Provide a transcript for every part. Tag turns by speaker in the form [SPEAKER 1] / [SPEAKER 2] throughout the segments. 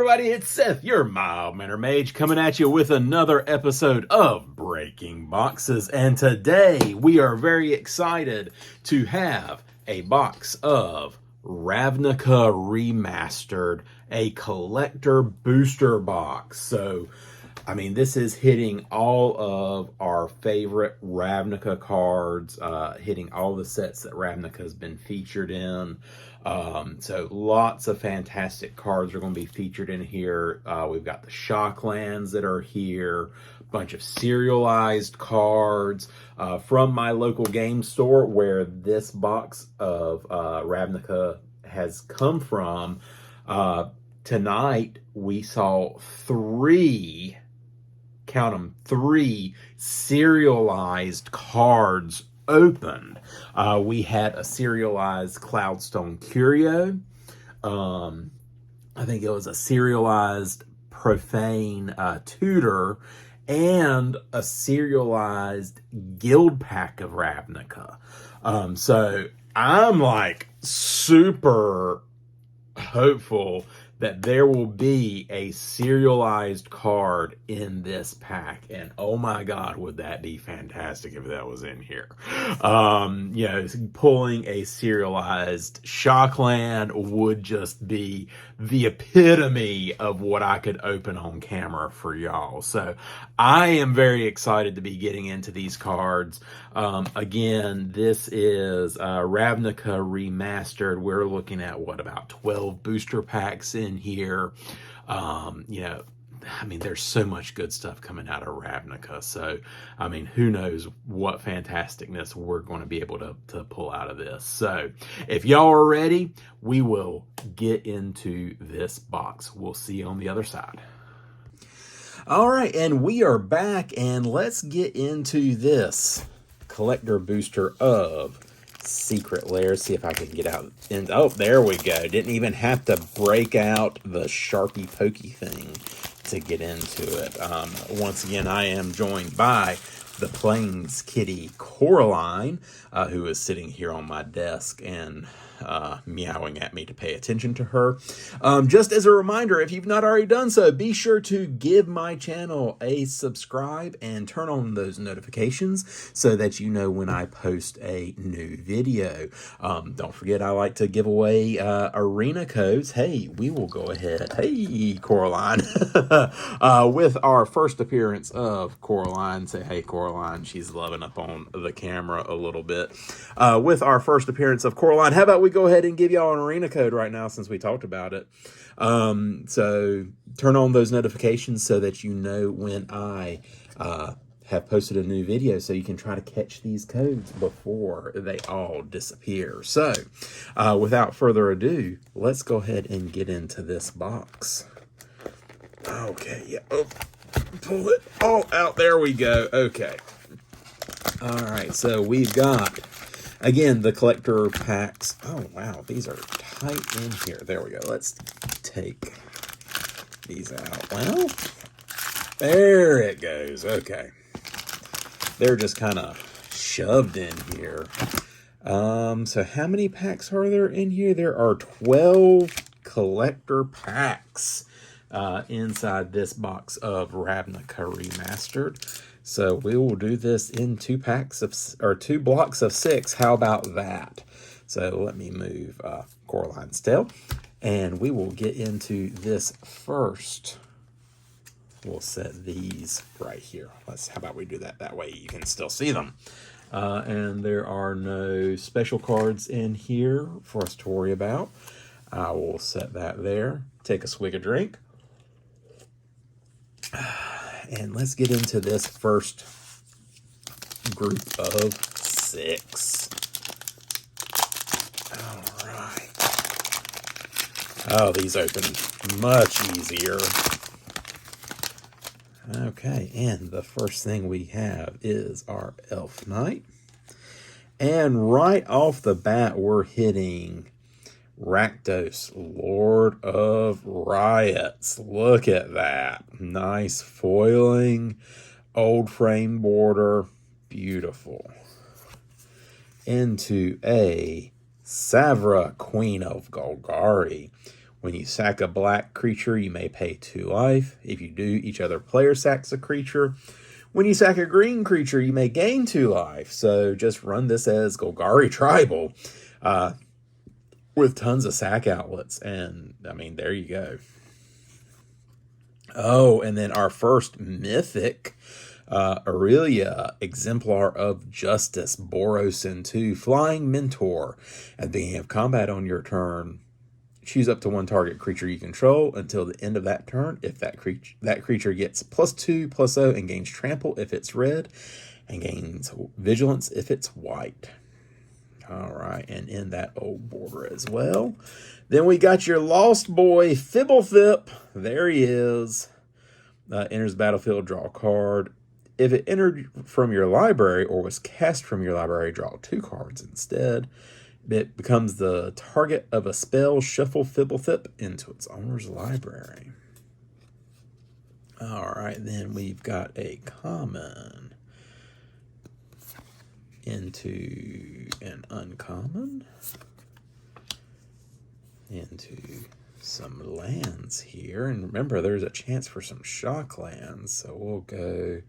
[SPEAKER 1] everybody, it's Seth, your mild manner mage, coming at you with another episode of Breaking Boxes. And today we are very excited to have a box of Ravnica Remastered, a collector booster box. So, I mean, this is hitting all of our favorite Ravnica cards, hitting all the sets that Ravnica has been featured in. So lots of fantastic cards are going to be featured in here. We've got the Shocklands that are here, a bunch of serialized cards from my local game store where this box of Ravnica has come from. Tonight we saw three serialized cards opened. We had a serialized Cloudstone Curio. I think it was a serialized Profane Tutor and a serialized Guild Pack of Ravnica. So I'm like super hopeful that there will be a serialized card in this pack, and oh my god, would that be fantastic if that was in here. Pulling a serialized Shockland would just be the epitome of what I could open on camera for y'all. So I am very excited to be getting into these cards. Again, this is Ravnica Remastered. We're looking at about 12 booster packs in here. I mean, there's so much good stuff coming out of Ravnica. So, I mean, who knows what fantasticness we're going to be able to pull out of this. So, if y'all are ready, we will get into this box. We'll see you on the other side. All right, and we are back, and let's get into this collector booster of Secret Lair. See if I can get out. And oh, there we go. Didn't even have to break out the Sharpie Pokey thing to get into it. Once again, I am joined by the Planeskitty Coraline, who is sitting here on my desk and meowing at me to pay attention to her. Just as a reminder, if you've not already done so, be sure to give my channel a subscribe and turn on those notifications so that you know when I post a new video. Don't forget, I like to give away arena codes. Hey, we will go ahead. Hey, Coraline. With our first appearance of Coraline. Say hey, Coraline. She's loving up on the camera a little bit. With our first appearance of Coraline, how about we go ahead and give y'all an arena code right now since we talked about it. So turn on those notifications so that you know when I have posted a new video, so you can try to catch these codes before they all disappear. So without further ado, let's go ahead and get into this box. Okay, yeah. Oh, pull it all out. There we go. Okay. All right, so we've got, again, the collector packs. Oh, wow, these are tight in here. There we go. Let's take these out. Well, there it goes. Okay. They're just kind of shoved in here. So how many packs are there in here? There are 12 collector packs inside this box of Ravnica Remastered. So we will do this in two blocks of 6. How about that? So let me move Coraline's tail, and we will get into this first. We'll set these right here. How about we do that? That way you can still see them. And there are no special cards in here for us to worry about. I will set that there. Take a swig of drink. And let's get into this first group of 6. All right. Oh, these open much easier. Okay, and the first thing we have is our Elf Knight. And right off the bat, we're hitting Rakdos, Lord of Riots. Look at that. Nice foiling, old frame border. Beautiful. Into a Savra, Queen of Golgari. When you sack a black creature, you may pay 2 life. If you do, each other player sacks a creature. When you sack a green creature, you may gain 2 life. So just run this as Golgari Tribal with tons of sack outlets. And, I mean, there you go. Oh, and then our first mythic, Aurelia, Exemplar of Justice, Boros and 2, Flying Mentor. At the beginning of combat on your turn, choose up to 1 target creature you control until the end of that turn. If that creature gets +2/+0 and gains trample if it's red, and gains vigilance if it's white. All right, and in that old border as well. Then we got your Lost Boy, Fibblethip. There he is. Enters the battlefield, draw a card. If it entered from your library or was cast from your library, draw 2 cards instead. It becomes the target of a spell. Shuffle Fibblethip into its owner's library. All right, then we've got a common into an uncommon, into some lands here. And remember, there's a chance for some shock lands, so we'll go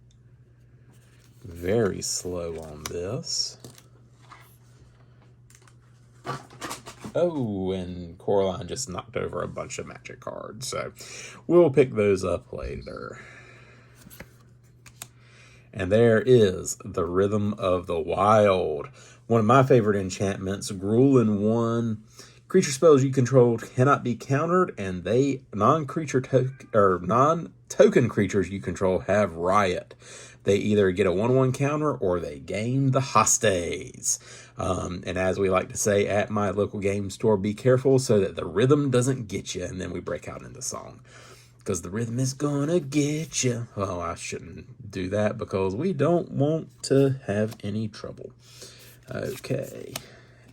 [SPEAKER 1] very slow on this. Oh, and Coraline just knocked over a bunch of magic cards, so we'll pick those up later. And there is the Rhythm of the Wild. One of my favorite enchantments, Gruul 1. Creature spells you control cannot be countered, and non-token creatures you control have Riot. They either get a 1/1 counter or they gain the Hostes. And as we like to say at my local game store, be careful so that the rhythm doesn't get you. And then we break out into song, because the rhythm is gonna get you. Oh, I shouldn't do that because we don't want to have any trouble. Okay.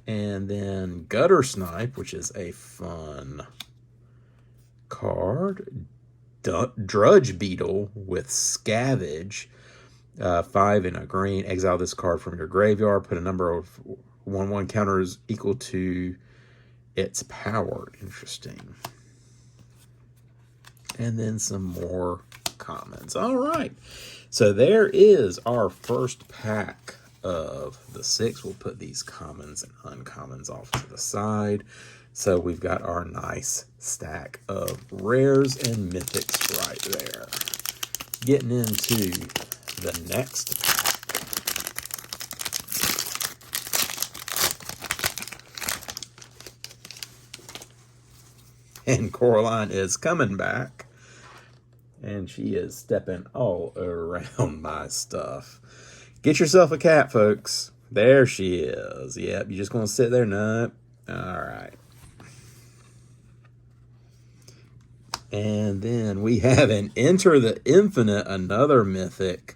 [SPEAKER 1] And then Gutter Snipe, which is a fun card. Drudge Beetle with Scavenge. 5 and a green. Exile this card from your graveyard. Put a number of 1/1 counters equal to its power. Interesting. And then some more commons. All right. So there is our first pack of the 6. We'll put these commons and uncommons off to the side. So we've got our nice stack of rares and mythics right there. Getting into the next pack. And Coraline is coming back. And she is stepping all around my stuff. Get yourself a cat, folks. There she is. Yep, you just going to sit there? No. All right. And then we have an Enter the Infinite, another mythic.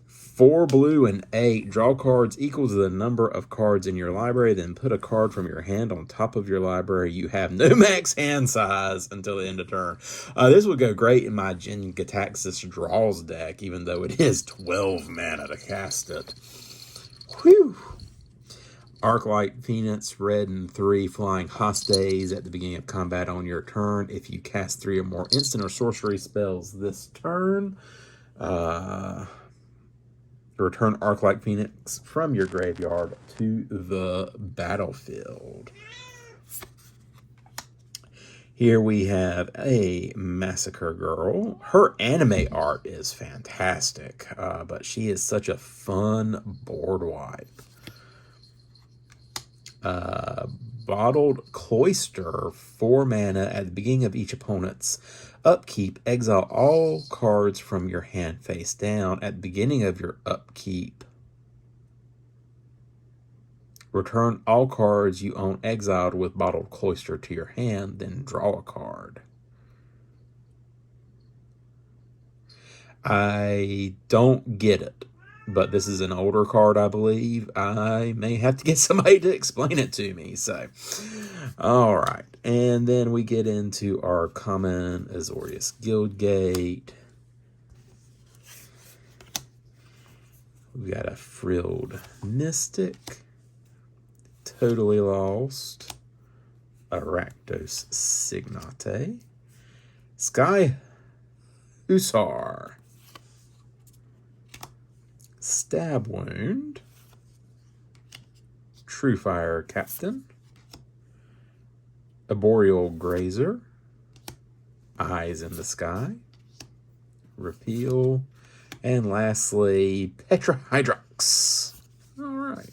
[SPEAKER 1] 4 blue and 8. Draw cards equal to the number of cards in your library. Then put a card from your hand on top of your library. You have no max hand size until the end of turn. This would go great in my Jin Gitaxias Draws deck, even though it is 12 mana to cast it. Whew. Arclight Phoenix, red and 3, flying Hostes at the beginning of combat on your turn. If you cast 3 or more instant or sorcery spells this turn, return Arclight Phoenix from your graveyard to the battlefield. Here we have a Massacre Girl. Her anime art is fantastic, but she is such a fun board wipe. Bottled Cloister, 4 mana. At the beginning of each opponent's upkeep, exile all cards from your hand face down. At the beginning of your upkeep, return all cards you own exiled with Bottled Cloister to your hand, then draw a card. I don't get it, but this is an older card, I believe. I may have to get somebody to explain it to me. So, all right. And then we get into our common Azorius Guildgate. We got a Frilled Mystic. Totally Lost. Aractos Signate, Sky Hussar, Stab Wound, True Fire Captain, Arboreal Grazer, Eyes in the Sky, Repeal, and lastly, Petrahydrox. All right.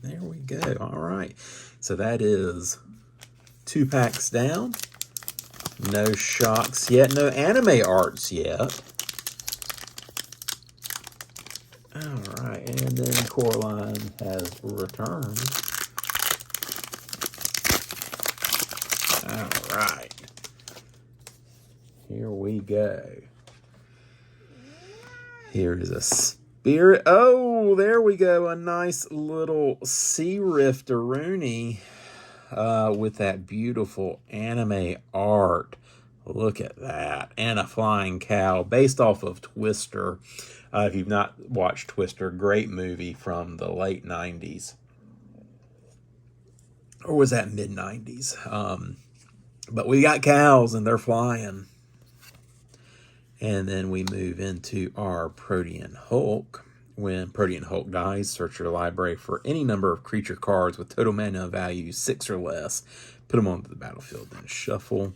[SPEAKER 1] There we go. All right. So that is 2 packs down. No shocks yet. No anime arts yet. All right. And then Coraline has returned. All right. Here we go. Here is a Spirit. Oh, there we go. A nice little Sea Rift Rooney with that beautiful anime art. Look at that. And a flying cow based off of Twister. If you've not watched Twister, great movie from the late 90s. Or was that mid-90s? But we got cows and they're flying. And then we move into our Protean Hulk. When Protean Hulk dies, search your library for any number of creature cards with total mana value 6 or less. Put them onto the battlefield, then shuffle.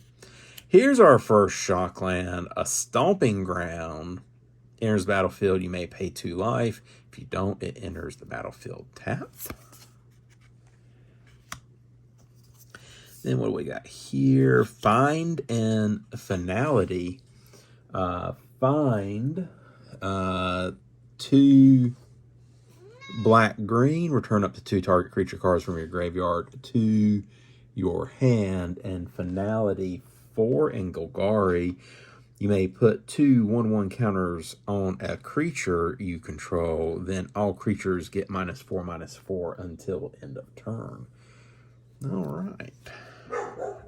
[SPEAKER 1] Here's our first Shockland, a Stomping Ground. Enters the battlefield, you may pay 2 life. If you don't, it enters the battlefield tapped. Then what do we got here? Find and Finality. Find 2 black-green. Return up to 2 target creature cards from your graveyard to your hand. And Finality 4 in Golgari. You may put 2 1/1 counters on a creature you control. Then all creatures get -4/-4 until end of turn. All right.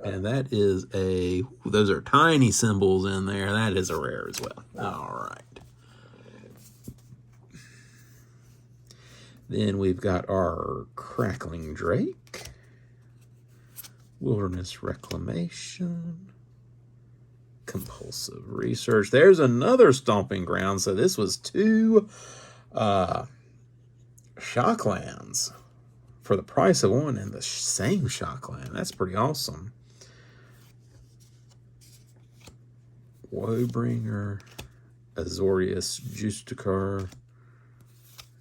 [SPEAKER 1] And that is a... those are tiny symbols in there. That is a rare as well. All right. Then we've got our Crackling Drake. Wilderness Reclamation. Compulsive Research. There's another Stomping Ground. So this was 2 Shocklands for the price of 1 in the same Shockland. That's pretty awesome. Woebringer, Azorius, Justicar,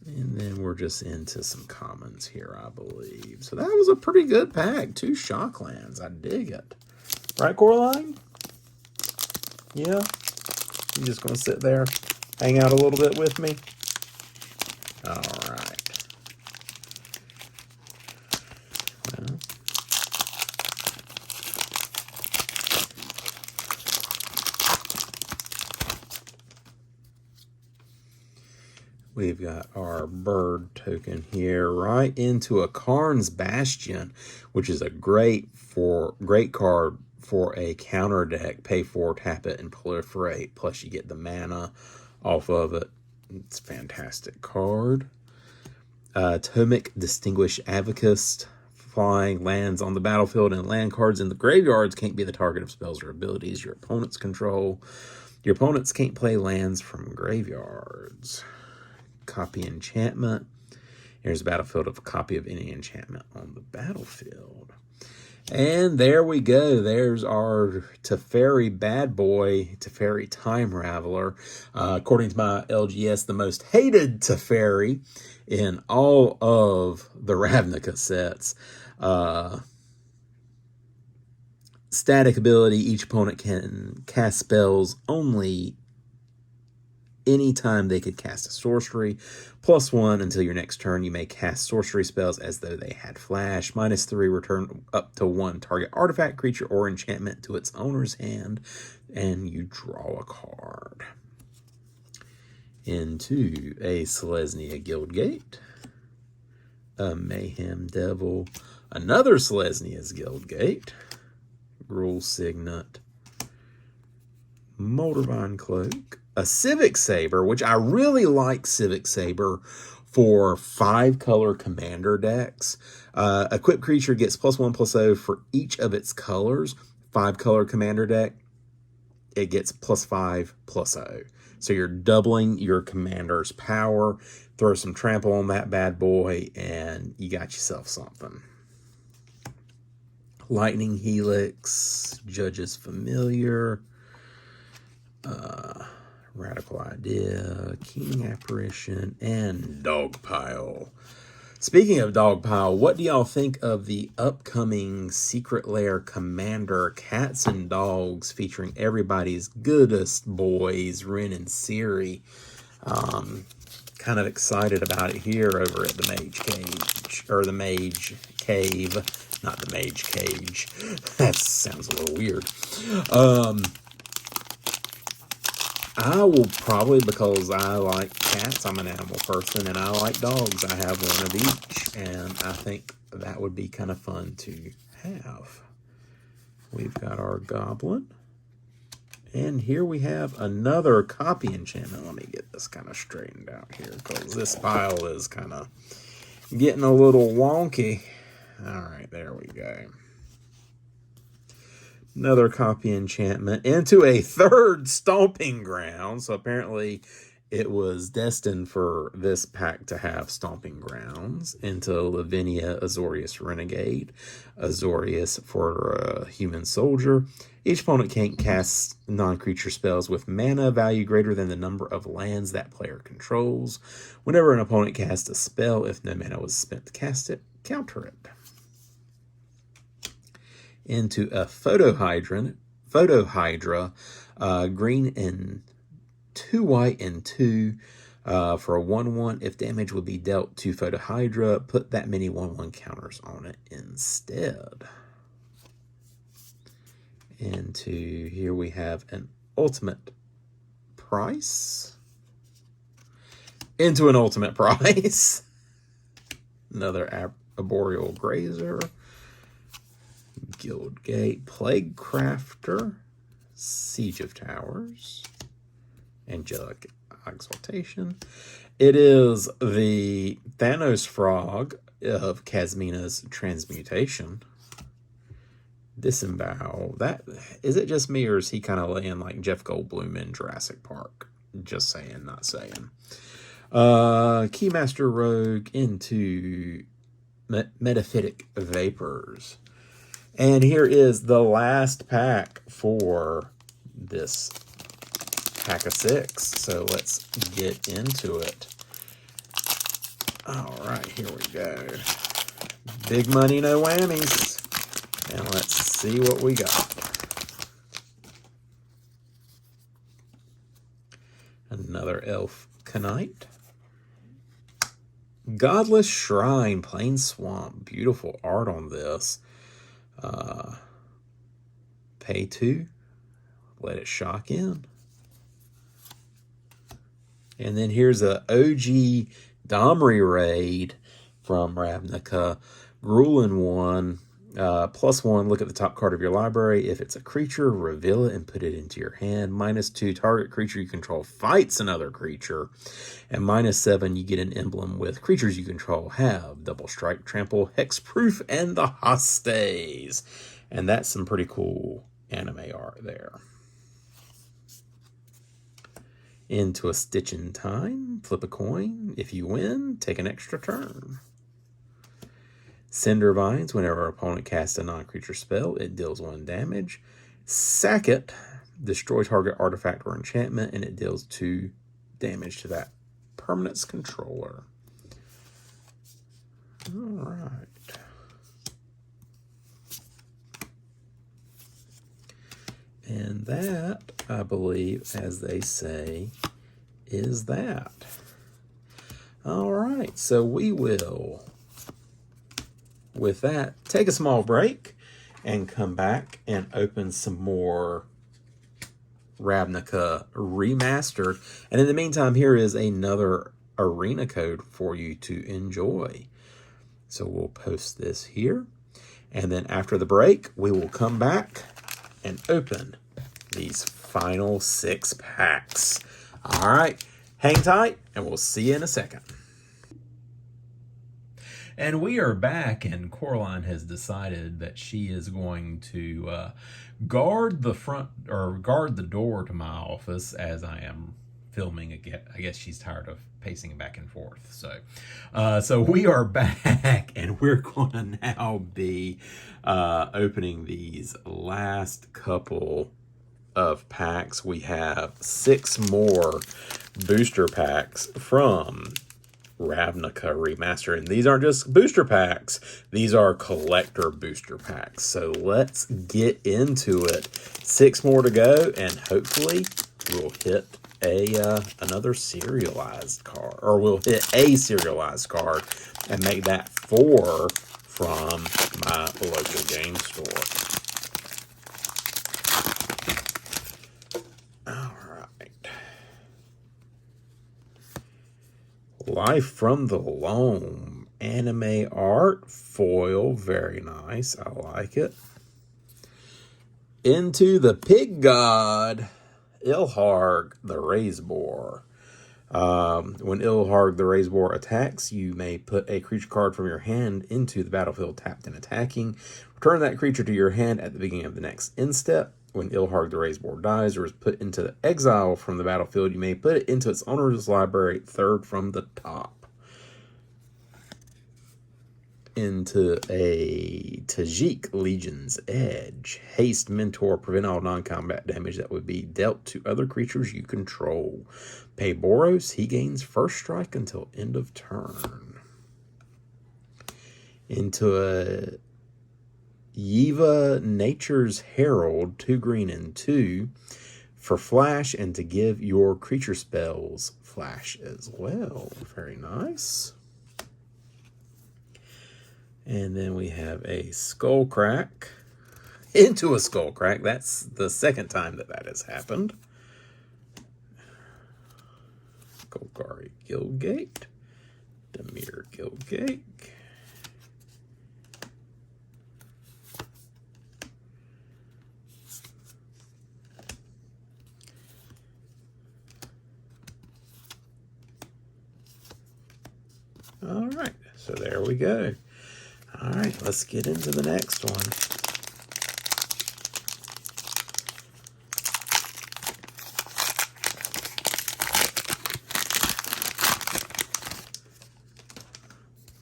[SPEAKER 1] and then we're just into some commons here, I believe. So that was a pretty good pack. 2 Shocklands. I dig it. Right, Coraline? Yeah? You just going to sit there, hang out a little bit with me? All right. Well, we've got our bird token here right into a Karn's Bastion, which is a great card for a counter deck. Pay 4, tap it, and proliferate. Plus you get the mana off of it. It's a fantastic card. Tomic Distinguished Advocist. Flying lands on the battlefield, and land cards in the graveyards can't be the target of spells or abilities your opponents control. Your opponents can't play lands from graveyards. Copy Enchantment. Here's a battlefield of a copy of any enchantment on the battlefield. And there we go. There's our Teferi bad boy, Teferi Time Raveler. According to my LGS, the most hated Teferi in all of the Ravnica sets. Static ability, each opponent can cast spells only anytime they could cast a sorcery. +1 until your next turn. You may cast sorcery spells as though they had flash. -3, return up to 1 target artifact, creature, or enchantment to its owner's hand, and you draw a card. Into a Selesnya Guildgate, a Mayhem Devil, another Selesnya's Guildgate, Gruul Signet, Moldervine Cloak, a Civic Saber, which I really like Civic Saber for 5-color commander decks. Equipped creature gets +1/+0 for each of its colors. 5-color commander deck, it gets +5/+0. So you're doubling your commander's power. Throw some trample on that bad boy, and you got yourself something. Lightning Helix, Judge's Familiar, Radical Idea, King Apparition, and Dogpile. Speaking of Dogpile, what do y'all think of the upcoming Secret Lair Commander Cats and Dogs featuring everybody's goodest boys, Ren and Siri? Kind of excited about it here over at the Mage Cage, or the Mage Cave, not the Mage Cage. That sounds a little weird. I will probably, because I like cats, I'm an animal person, and I like dogs, I have one of each, and I think that would be kind of fun to have. We've got our goblin, and here we have another copy enchantment. Let me get this kind of straightened out here, because this pile is kind of getting a little wonky. All right, there we go. Another copy enchantment into a third Stomping Ground. So apparently it was destined for this pack to have Stomping Grounds. Into Lavinia Azorius Renegade. Azorius for a human soldier. Each opponent can't cast non-creature spells with mana value greater than the number of lands that player controls. Whenever an opponent casts a spell, if no mana was spent to cast it, counter it. Into a Photo Hydra, green and 2 white and 2 for a 1/1. If damage would be dealt to Photo Hydra, put that many 1/1 counters on it instead. Into here we have an Ultimate Price. Into an Ultimate Price. Another Arboreal Grazer. Guildgate, Plague Crafter, Siege of Towers, Angelic Exaltation. It is the Thanos Frog of Kasmina's Transmutation. Disembowel. That is it just me, or is he kind of laying like Jeff Goldblum in Jurassic Park? Just saying, not saying. Keymaster Rogue into Metaphytic Vapors. And here is the last pack for this pack of 6. So let's get into it. All right, here we go. Big money, no whammies. And let's see what we got. Another Elf Knight. Godless Shrine, Plain Swamp. Beautiful art on this. Pay 2, let it shock in. And then here's a OG Domri raid from Ravnica. Grulin 1, +1, look at the top card of your library. If it's a creature, reveal it and put it into your hand. -2, target creature you control fights another creature. And -7, you get an emblem with creatures you control have double strike, trample, hexproof, and the Hostes. And that's some pretty cool anime art there. Into a Stitch in Time, flip a coin. If you win, take an extra turn. Cinder Vines, whenever an opponent casts a non-creature spell, it deals 1 damage. Sack it, destroy target artifact or enchantment, and it deals 2 damage to that permanent's controller. All right. And that, I believe, as they say, is that. All right, so we will, with that, take a small break and come back and open some more Ravnica Remastered. And in the meantime, here is another arena code for you to enjoy. So we'll post this here. And then after the break, we will come back and open these final 6 packs. All right, hang tight, and we'll see you in a second. And we are back, and Coraline has decided that she is going to guard the front, or guard the door to my office as I am filming again. I guess she's tired of pacing back and forth. So we are back, and we're going to now be opening these last couple of packs. We have 6 more booster packs from Ravnica Remastered, and these aren't just booster packs, these are collector booster packs. So let's get into it. 6 more to go, and hopefully we'll hit another serialized card, or we'll hit a serialized card and make that 4 from my local game store. Life from the Loam, anime art, foil, very nice, I like it. Into the Pig God, Ilharg the Razeboar. When Ilharg the Razeboar attacks, you may put a creature card from your hand into the battlefield tapped and attacking. Return that creature to your hand at the beginning of the next end step. When Ilharg the Razeboar dies or is put into exile from the battlefield, you may put it into its owner's library, 3rd from the top. Into a Tajik Legion's Edge. Haste Mentor, prevent all non-combat damage that would be dealt to other creatures you control. Pay Boros, he gains 1st strike until end of turn. Into a Yiva Nature's Herald, 2 green and 2 for flash, and to give your creature spells flash as well. Very nice. And then we have a Skullcrack. Into a Skullcrack. That's the 2nd time that has happened. Golgari Guildgate. Demir Guildgate. All right, so there we go. All right, let's get into the next one.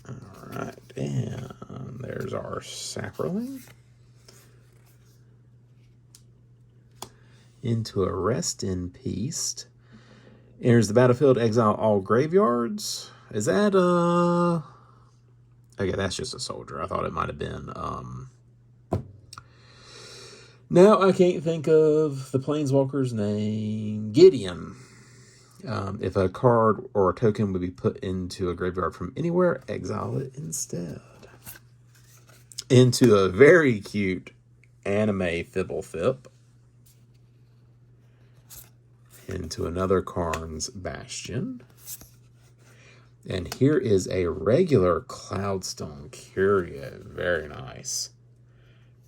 [SPEAKER 1] All right, and there's our Saproling. Into a Rest in Peace. Enters the battlefield, exile all graveyards. Is that okay, that's just a soldier. I thought it might have been now I can't think of the planeswalker's name. Gideon. If a card or a token would be put into a graveyard from anywhere, exile it instead. Into a very cute anime Fibblethip. Into another Karn's Bastion. And here is a regular Cloudstone Curio. Very nice.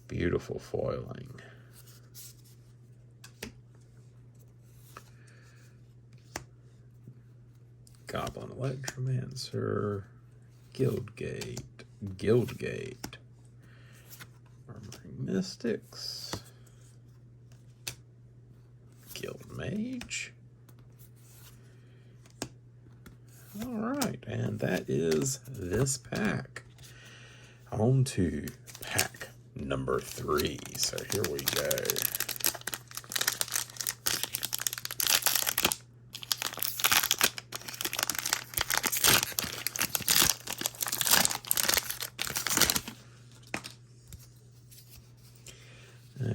[SPEAKER 1] Beautiful foiling. Goblin Electromancer. Guildgate. Armoring Mystics. Guild Mage. All right, and that is this pack. On to pack number 3. So here we go.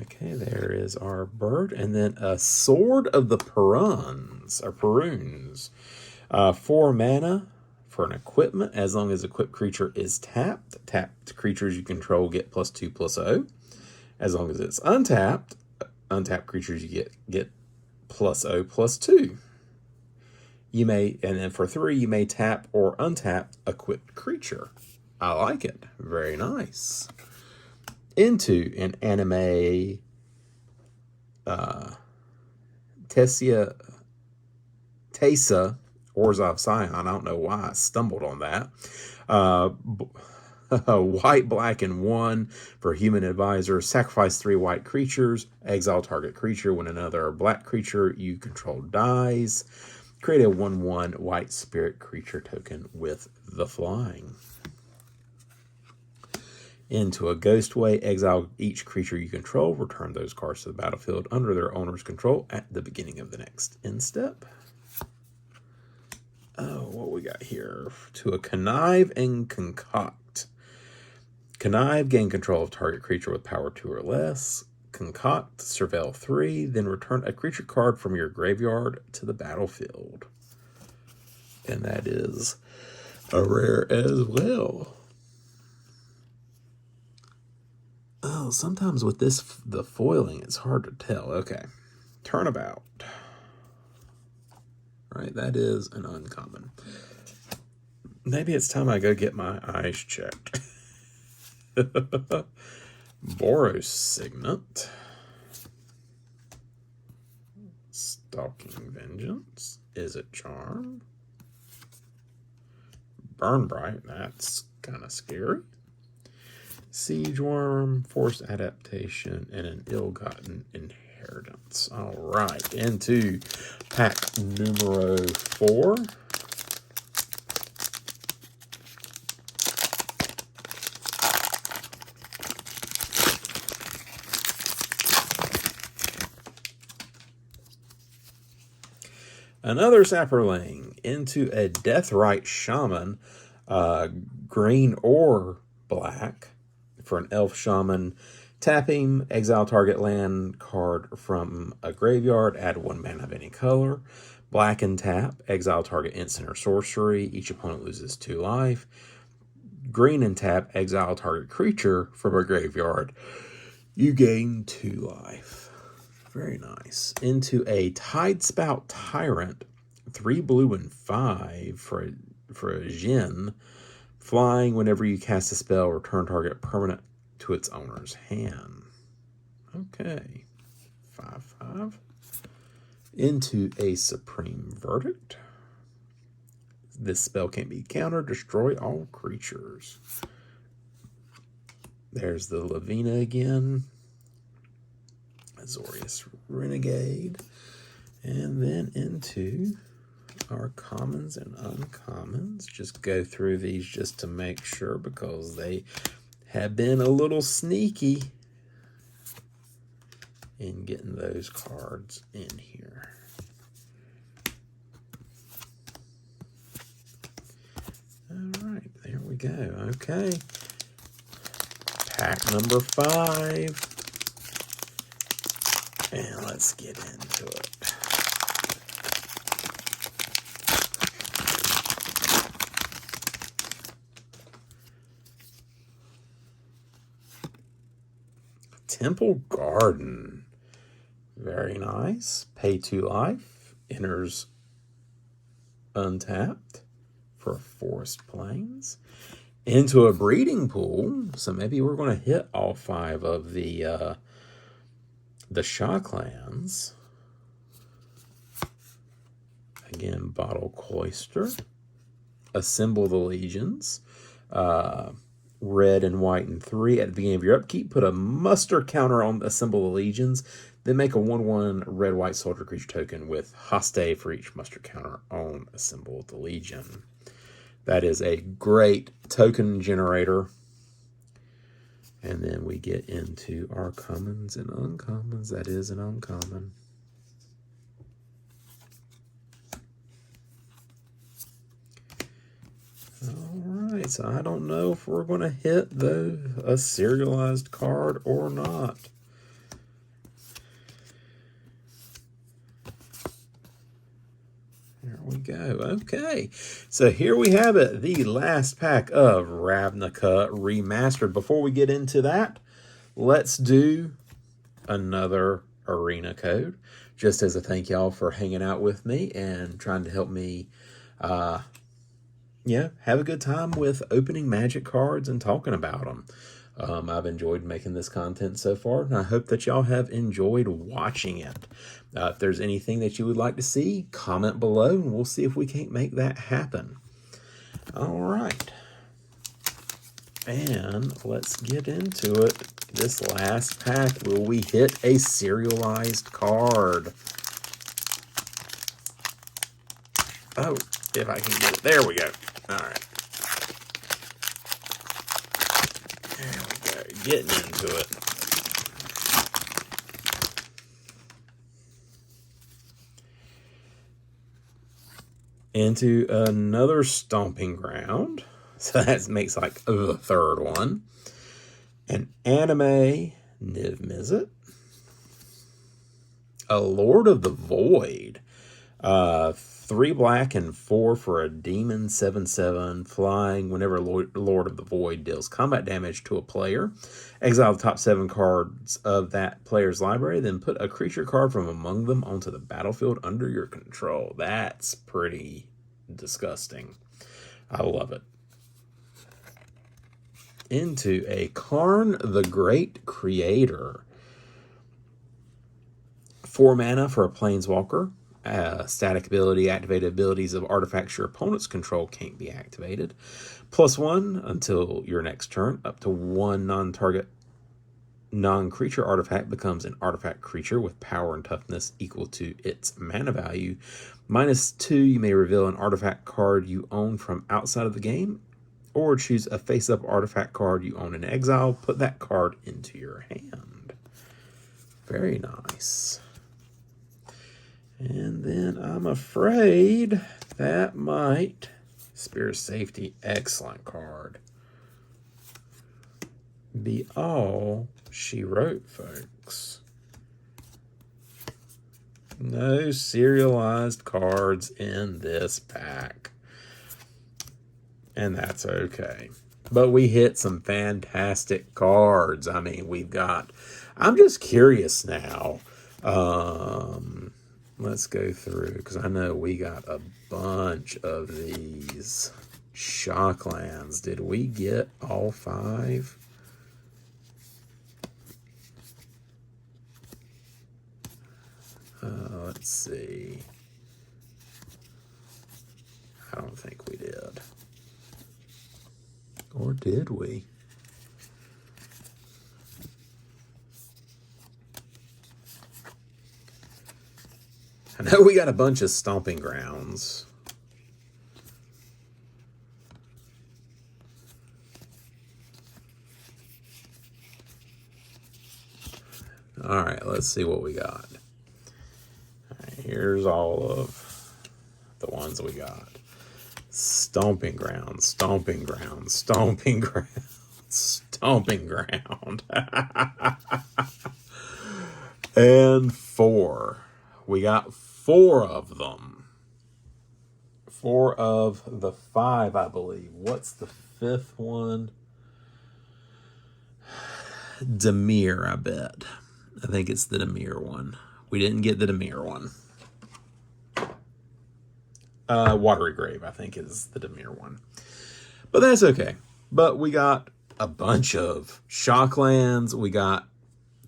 [SPEAKER 1] Okay, there is our bird, and then a Sword of the Peruns. 4 mana for an equipment, as long as equipped creature is tapped. Tapped creatures you control get +2/+0. As long as it's untapped, untapped creatures you get +0/+2. You may, and then for 3, you may tap or untap equipped creature. I like it. Very nice. Into an anime Tessa Orzhov Scion. I don't know why I stumbled on that. White, black, and 1 for human advisor. Sacrifice 3 white creatures. Exile target creature. When another black creature you control dies, create a 1/1 white spirit creature token with the flying. Into a Ghostway, exile each creature you control. Return those cards to the battlefield under their owner's control at the beginning of the next end step. Oh, what we got here? To a Connive and Concoct. Connive, gain control of target creature with power 2 or less. Concoct, surveil 3, then return a creature card from your graveyard to the battlefield. And that is a rare as well. Oh, sometimes with this, the foiling, it's hard to tell. Okay, Turnabout. Right, that is an uncommon. Maybe it's time I go get my eyes checked. Boros Signet. Stalking Vengeance. Is it Charm? Burn Bright, that's kind of scary. Siege Worm, Forced Adaptation, and an Ill-Gotten Inheritance. All right, into pack numero 4. Another Saproling. Into a Deathrite Shaman, green or black. For an elf shaman, tap him, exile target land card from a graveyard, add 1 mana of any color. Black and tap, exile target instant or sorcery. Each opponent loses 2 life. Green and tap, exile target creature from a graveyard. You gain 2 life. Very nice. Into a Tidespout Tyrant, 3 blue and 5 for a Jin. Flying, whenever you cast a spell, return target permanent to its owner's hand. Okay. 5/5. Into a Supreme Verdict. This spell can't be countered. Destroy all creatures. There's the Ravnica again. Azorius Renegade. And then into our commons and uncommons. Just go through these just to make sure, because they have been a little sneaky in getting those cards in here. All right, there we go. Okay. Pack number 5. And let's get into it. Temple Garden. Very nice. Pay 2 life. Enters untapped for Forest Plains. Into a Breeding Pool. So maybe we're going to hit all 5 of the Shocklands. Again, Bottle Cloister. Assemble the Legions. Red and white and 3. At the beginning of your upkeep, put a muster counter on Assemble the Legions. Then make a 1/1 red-white soldier creature token with Haste for each muster counter on Assemble the Legion. That is a great token generator. And then we get into our commons and uncommons. That is an uncommon. All right, so I don't know if we're going to hit a serialized card or not. There we go. Okay, so here we have it, the last pack of Ravnica Remastered. Before we get into that, let's do another arena code, just as a thank y'all for hanging out with me and trying to help me have a good time with opening Magic cards and talking about them. I've enjoyed making this content so far, and I hope that y'all have enjoyed watching it. If there's anything that you would like to see, comment below, and we'll see if we can't make that happen. All right. And let's get into it. This last pack, will we hit a serialized card? Oh, if I can get it. There we go. All right. There we go. Getting into it. Into another Stomping Ground. So that makes like the third one. An Anime Niv-Mizzet. A Lord of the Void. 3 black and 4 for a demon, 7/7, flying. Whenever Lord of the Void deals combat damage to a player, exile the top 7 cards of that player's library, then put a creature card from among them onto the battlefield under your control. That's pretty disgusting. I love it. Into a Karn the Great Creator. 4 mana for a Planeswalker. Static ability, activated abilities of artifacts your opponent's control can't be activated. +1 until your next turn. Up to 1 non-target non-creature artifact becomes an artifact creature with power and toughness equal to its mana value. -2, you may reveal an artifact card you own from outside of the game, or choose a face-up artifact card you own in exile. Put that card into your hand. Very nice. And then I'm afraid that might... Spirit Safety, excellent card. Be all she wrote, folks. No serialized cards in this pack. And that's okay. But we hit some fantastic cards. I mean, we've got... I'm just curious now. Let's go through, because I know we got a bunch of these Shocklands. Did we get all 5? Let's see. I don't think we did. Or did we? I know we got a bunch of Stomping Grounds. All right, let's see what we got. All right, here's all of the ones we got. Stomping Ground, Stomping Ground, Stomping Ground, Stomping Ground. And 4. We got 4 of them. 4 of the 5, I believe. What's the 5th one? Dimir, I bet. I think it's the Dimir one. We didn't get the Dimir one. Watery Grave, I think, is the Dimir one. But that's okay. But we got a bunch of Shocklands. We got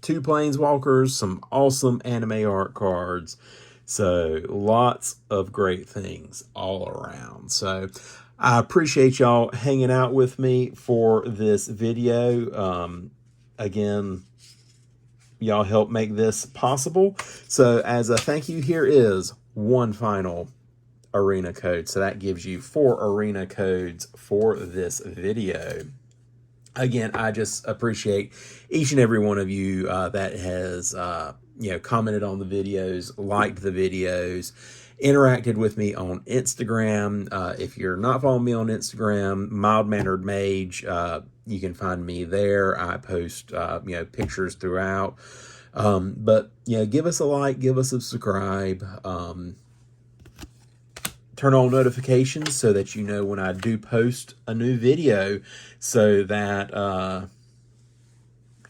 [SPEAKER 1] 2 Planeswalkers, some awesome anime art cards. So lots of great things all around. So I appreciate y'all hanging out with me for this video. Again, y'all help make this possible. So as a thank you, here is one final arena code. So that gives you 4 arena codes for this video. Again, I just appreciate each and every one of you that has, commented on the videos, liked the videos, interacted with me on Instagram. If you're not following me on Instagram, Mild-Mannered Mage, you can find me there. I post, pictures throughout. But give us a like, give us a subscribe. Turn on notifications so that you know when I do post a new video, so that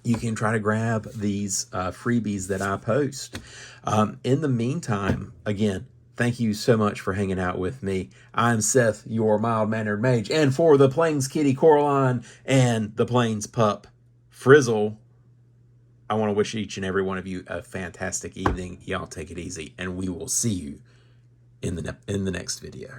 [SPEAKER 1] you can try to grab these freebies that I post. In the meantime, again, thank you so much for hanging out with me. I'm Seth, your mild-mannered mage, and for the Planeskitty, Coraline, and the Planes Pup, Frizzle, I want to wish each and every one of you a fantastic evening. Y'all take it easy, and we will see you in the next video.